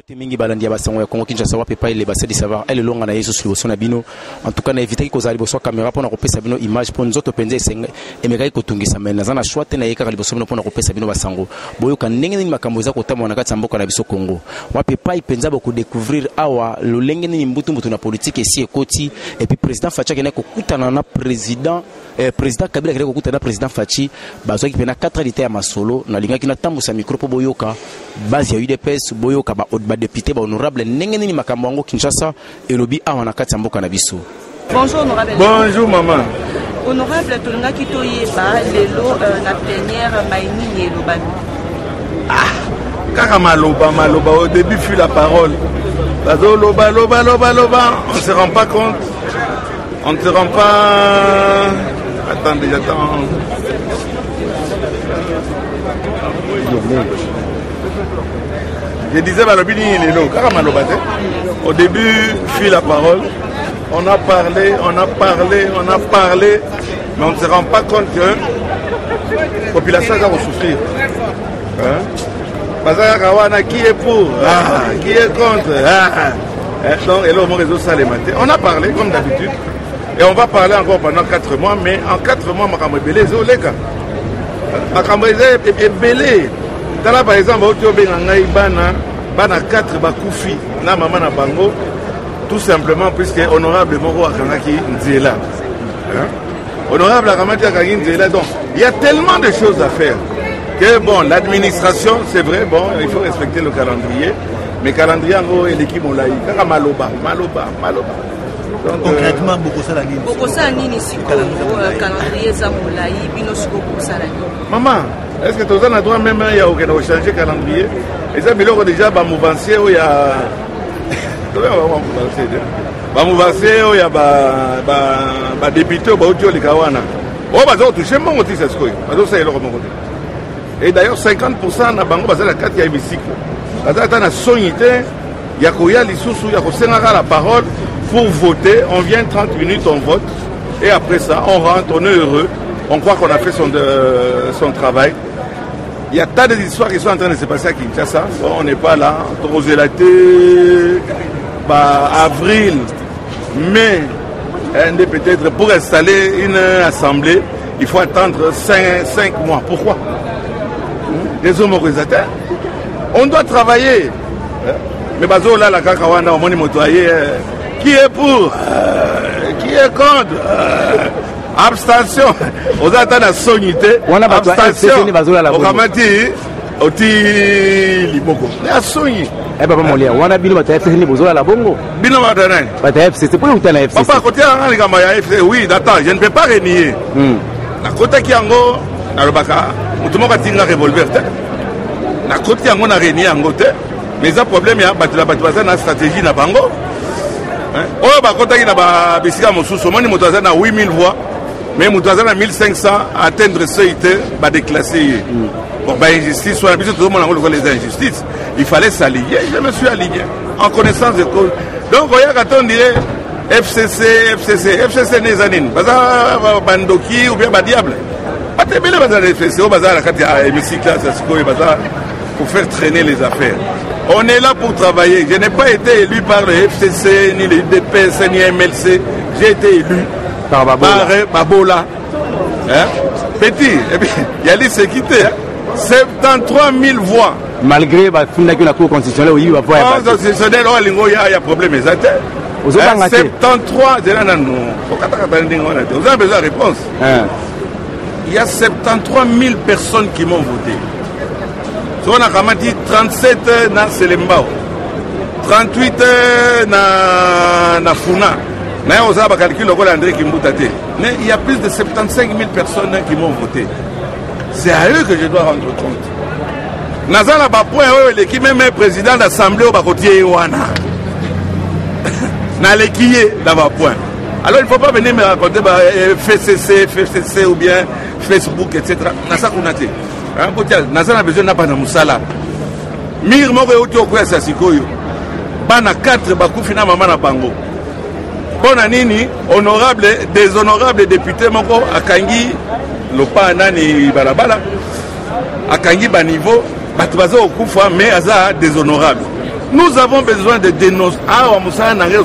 mingi balandi ya basango ya Congo Kinshasa wa pepa ile base de savoir elle longa na yeso sur na bino en tout cas na éviter ko zali boso caméra pona ko pesa bino image pona nzoto penze esenga emekai ko tungisa mena zana shwate na yeka liboso bino pona ko pesa bino basango boyo ka ndenge ni makambo za ko tama na kati mboka na biso Congo wa pepa ipenza ba ko découvrir awa lolenge ni mbutu na politique esi ekoti et puis président Fachi kena ko kutana na président Kabila kena ko kutana na président Fachi bazwa ki pena 4 d'état ya masolo na linga kina tambo sa micro po boyoka base ya UDPS boyoka ba député ba honorable ndenge ni makambo yango Kinshasa elobi awa na kati mboka na biso. Bonjour honorable. Bonjour maman. Honorable tolunga kitoyeba lelo na plénière maini et lobani. Kaka maloba au début fut la parole. Bazo loba, on ne se rend pas compte. On ne se rend pas. Attendez, j'attends. Je disais au début fut la parole. On a parlé, mais on ne se rend pas compte que la population va souffrir. Qui est pour, qui est contre. Donc, et là, mon réseau, ça les matin. On a parlé comme d'habitude. Et on va parler encore pendant 4 mois. Mais en 4 mois, ma belé, est belé. Là, par exemple, bana 4 bakoufi na maman na bango tout simplement puisque honorable Moro Akangaki Nzela. Honorable Akamati Akangaki Nzela. Donc, il y a tellement de choses à faire. Que bon, l'administration, c'est vrai, bon, il faut respecter le calendrier. Mais calendrier en gros, l'équipe on l'a eu. Maloba. Donc, concrètement, beaucoup ça la ligne. Beaucoup ça la ligne ici. Calendrier ça moulaï, binosco beaucoup ça la ligne. Maman, est-ce que tu as le droit même il y a aucun changer calendrier? Et ça, mais là déjà, bah mouvancier où il y a. Bah mouvancier où il y a bah député bah audio les kawana. Oh bah ça touché mon côté c'est ce que. Bah ça il est le mon côté. Et d'ailleurs 50% na bango bazala kati ya hémicycle. Bazala na sonité ya koya lisusu ya kosenga la parole pour voter, on vient 30 minutes on vote et après ça on rentre, on est heureux, on croit qu'on a fait son travail. Il y a tas d'histoires qui sont en train de se passer à Kinshasa. Bon, on n'est pas là, Torozelaté, avril, mai, peut-être pour installer une assemblée, il faut attendre 5 mois. Pourquoi? Des hommes organisateurs. On doit travailler. Mais bazo là la kakawana on motoyer qui est pour qui est contre abstention aux attentes à sonité abstention au kamati oti liboko na sonyi eh papa molia wana bino bata FCC ni bozola la bongo bino bata bata FCC pour utana la FCC papa côté ngani kama ya FCC oui attends je ne peux pas renier na côté qui yango na lobaka mutumo katinga revolver te na côté yango na renier yango te. Mais le problème, il y a une stratégie na bango. Oh, bah, quand il y a des gens qui ont 8000 voix, mais ils ont 1500 à atteindre ce qui est déclassé. Bon, bah, injustice, soit tout le monde a les injustices. Il fallait s'allier. Je me suis allié en connaissance de cause. Donc, quand on dirait FCC n'est anine. Bandoki ou bien Diable. Pas de belle bazar FCC, au bazar, quand il y a hémicycle, pour faire traîner les affaires. On est là pour travailler. Je n'ai pas été élu par le FCC, ni le DPS, ni MLC. J'ai été élu par Babola. Petit, et puis, il y a les sécurités. 73 000 voix. Malgré la Cour constitutionnelle, il va pouvoir. La Cour constitutionnelle, il y a problème. 73, vous avez besoin de réponse. Il y a 73 000 personnes qui m'ont voté. On a dit 37 dans Selembao, 38 dans Funa. Mais on a calculé André Kimboutate. Mais il y a plus de 75 000 personnes qui m'ont voté. C'est à eux que je dois rendre compte. Nazala Bapouen, l'équipe même président de l'Assemblée au Bakotier Iwana. N'a l'équipe d'Abapouen. Alors il ne faut pas venir me raconter FCC ou bien Facebook, etc. Nasa Kunate. Nazana besoin n'a pas de musala. Mir moko oti okoya sasikoyo. Bana 4 bakufi na mama na bango. Bona nini honorable déshonorable député moko akangi lopa nani balabala. Akangi ba niveau batu bazo okufa mais aza déshonorable. Nous avons besoin de dénoncer. Ah, vous allez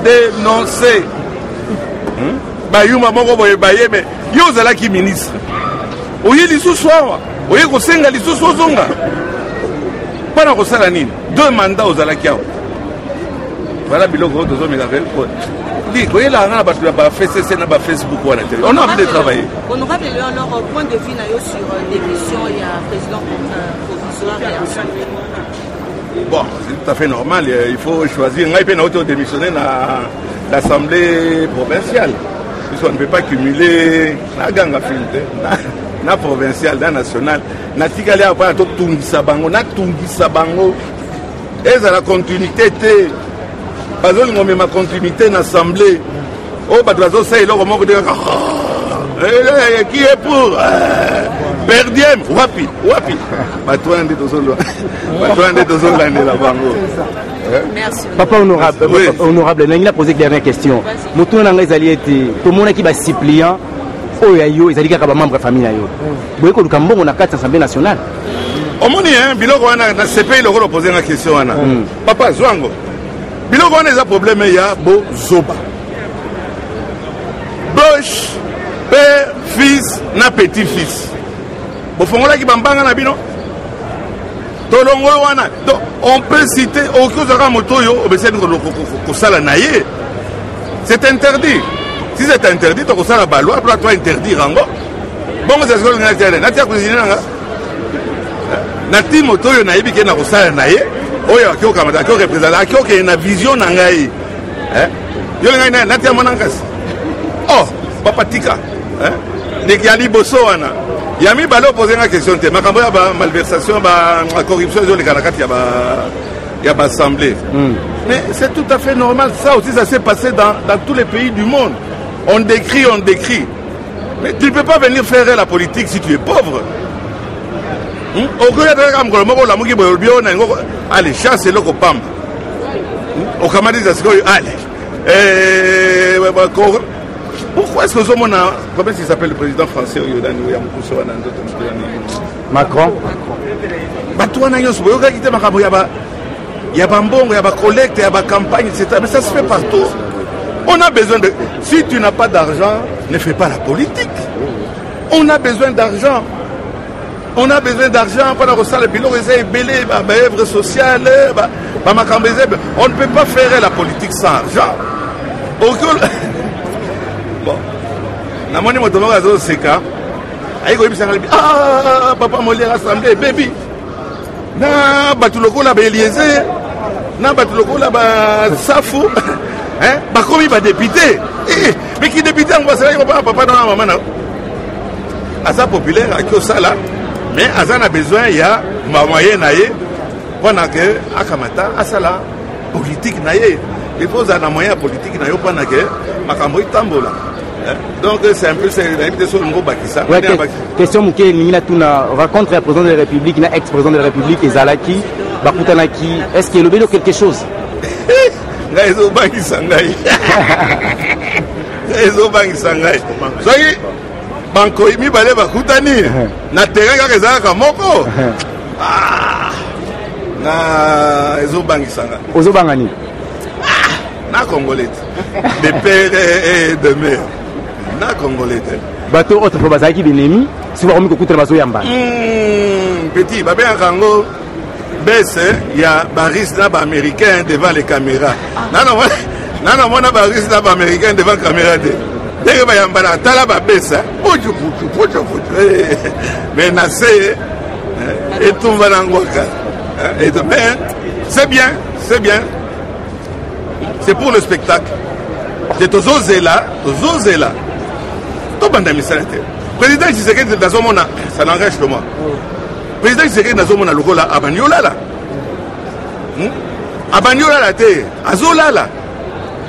dénoncer. Bayuma moko boye baye mais yo zala ki ministre. Oye lisusu awa. Oye kosenga lisusu ozonga. Pana kosala nini? 2 mandats ozala ki awa. Voilà biloko tozo mekaka ko. Li koye la ngana batu ba FCC na ba Facebook wana télé. On a envie de travailler. Honorable leur point de vue na yo sur l'émission il y a président provisoire réaction. Bon, c'est tout à fait normal, il faut choisir. On a démissionné dans l'Assemblée provinciale. On ne peut pas cumuler la gang na provincial, na national. Na tikali apa to tungisa bango, na tungisa bango. Et ça la continuité té. Bazol ngomé ma continuité na assemblée. Oh badozo ça il a comment dire qui est pour perdiem wapi batwande tozolo l'année la bango. Merci. Papa honorable, oui. Honorable, il a posé une dernière question. Moutouna nanga ezali ete to mona ki ba suppliant oyo yo ezali kaka ba membre famille yo. Boyeko lukambo na carte assemblée nationale. Omoni hein biloko wana na CPI lokolo poser une question wana. Papa Zwango. Biloko wana eza problème ya bo zoba. Bosch, père, fils, na petit-fils. Bo fongola ki bambanga na bino. Tolongo wana. Donc on peut citer Okozara Motoyo, c'est interdit. Si c'est interdit, tu as la loi, tu dois interdire. Bon, c'est ce que nous avons dit. Nati Motoyo na yebi ke na kosala na ye, oyo akio kamata akio représenter akio ke na vision na ngai. Yo ngai na nati amonangas. Oh, papa tika. Dès yali boso wana. Yami balo poser une question te makambo ya ba malversation ba corruption zo le kanakati ya ba assemblée. Mais c'est tout à fait normal, ça aussi ça s'est passé dans tous les pays du monde. On décrit. Mais tu ne peux pas venir faire la politique si tu es pauvre. Allez, chasse le copam. Au Cameroun, allez. Pourquoi est-ce que comment il s'appelle le président français Macron. Il y a Bambon, il y a collecte, il y a campagne, etc. Mais ça se fait partout. On a besoin de... Si tu n'as pas d'argent, ne fais pas la politique. On a besoin d'argent. On a besoin d'argent pour la bilan, œuvre sociale, on ne peut pas faire la politique sans argent. Bon. Namoni motomo gazo seka. Aiko ibisanga bi. Ah, papa moli rassemblé baby. Na batuloko la Eliezer. Na batuloko la ba Safu. Hein? Ba komi ba député. Mais qui député on va ça papa dans maman na. Asa populaire akio sala. Mais asa na besoin ya ma moyen naye. Pendant que akamata asala politique naye. Il faut un moyen politique nayo pendant que makambo itambola. Donc c'est un peu l'invitation de Bakissa. Question Mouké Nina Tuna rencontre le président de la République, ex-président de la République et Zalaki, Bakutanaki. Est-ce qu'il y a le quelque chose? Réseau Bangi Sangai. Réseau Bangi Sangai. Soyez Banko Imi Bale Bakutani. Na terrain Kazaka Moko. Na Réseau Bangi Sangai. Ozo Bangani. Na Congolais. De père et de mère. Na Congolais. Bateau autre fois Bazaki Benemi, si vous avez écouté Bazo Yamba. Petit, Babé Angango, baisse, il y a Baris Nab américain devant les caméras. Non, mon Baris Nab américain devant la caméra. Dès que Bayamba, Talaba baisse, mais Nassé, et tout va l'angoisse. C'est bien, c'est bien. C'est pour le spectacle. C'est aux là. Tout le monde a mis ça. Président Tshisekedi dans son monde, ça n'engage que moi. Président Tshisekedi dans son monde, le là, Abanyola là. Abanyola là, Azola là.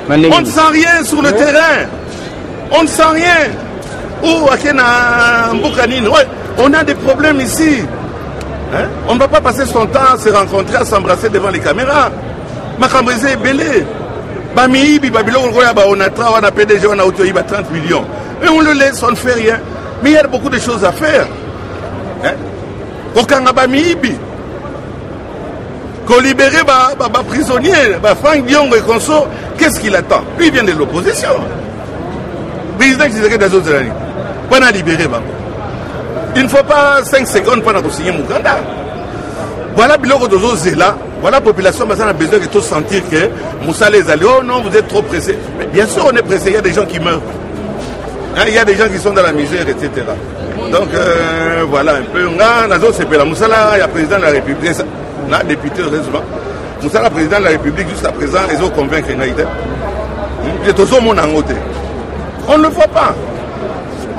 On ne sent rien sur le terrain. On ne sent rien. Ou à Mbukanine. On a des problèmes ici. On ne va pas passer son temps à se rencontrer, à s'embrasser devant les caméras. Makambrézé est belé. Bamiibi, Babylone, on a PDG, on a autorisé 30 millions. Et on le laisse, on ne fait rien. Mais il y a beaucoup de choses à faire. Au Kangabamiibi, qu'on libère prisonniers, Franck Diongo et consorts, qu'est-ce qu'il attend? Lui, il vient de l'opposition. Président qui serait dans les autres années. Pas libérer. Il ne faut pas 5 secondes pour signer Mukanda. Voilà, voilà la population a besoin de tous sentir que Moussa les alliés, oh non, vous êtes trop pressés. Mais bien sûr, on est pressé, il y a des gens qui meurent. Il y a des gens qui sont dans la misère, etc. Donc, voilà un peu. Moussa, il y a président de la République, là, député, heureusement. Moussa, le président de la République, jusqu'à présent, ils ont convaincu on ne le voit pas.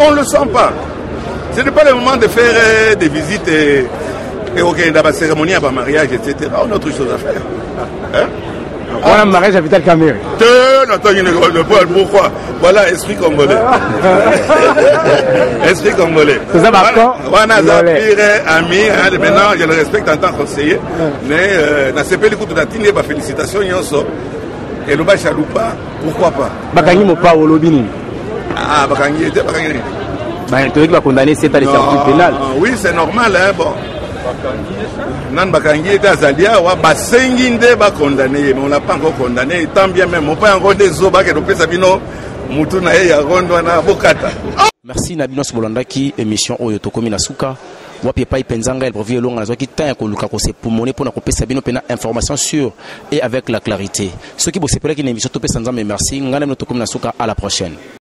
On ne le sent pas. Ce n'est pas le moment de faire des visites et dans la cérémonie, à mariage, etc. On a autre chose à faire. Hein? Voilà le mariage à Vital Kamerhe. Pourquoi? Voilà, esprit congolais. Esprit congolais. C'est ça, on a ami, maintenant je le respecte en tant que conseiller. Mais dans ce pays, il félicitations, et le bas chaloupa, pourquoi pas? Bakangi Mopa ou Lobini. Ah, Bakangi était Bakangi. Il va condamner 7 ans de circuit pénal. Oui, c'est normal, hein, bon. Nan Bakangi était à Zalia, Basenginde va condamner, mais on l'a pas encore condamné. Tant bien même, on pas encore des oba que nous Sabino, Mutuna et Rondwana Bokata. Merci Nabino Sobolanda qui émission Oyotokomi Nasuka. Wapipa Penzanga, elle provient long à qui tient qu'on luka c'est pour monnaie pour n'accompagner Sabino pena information sûre et avec la clarité. Ceux qui bossent pour la émission Topé Sanzam, merci. Ngana Oyotokomi Nasuka, à la prochaine.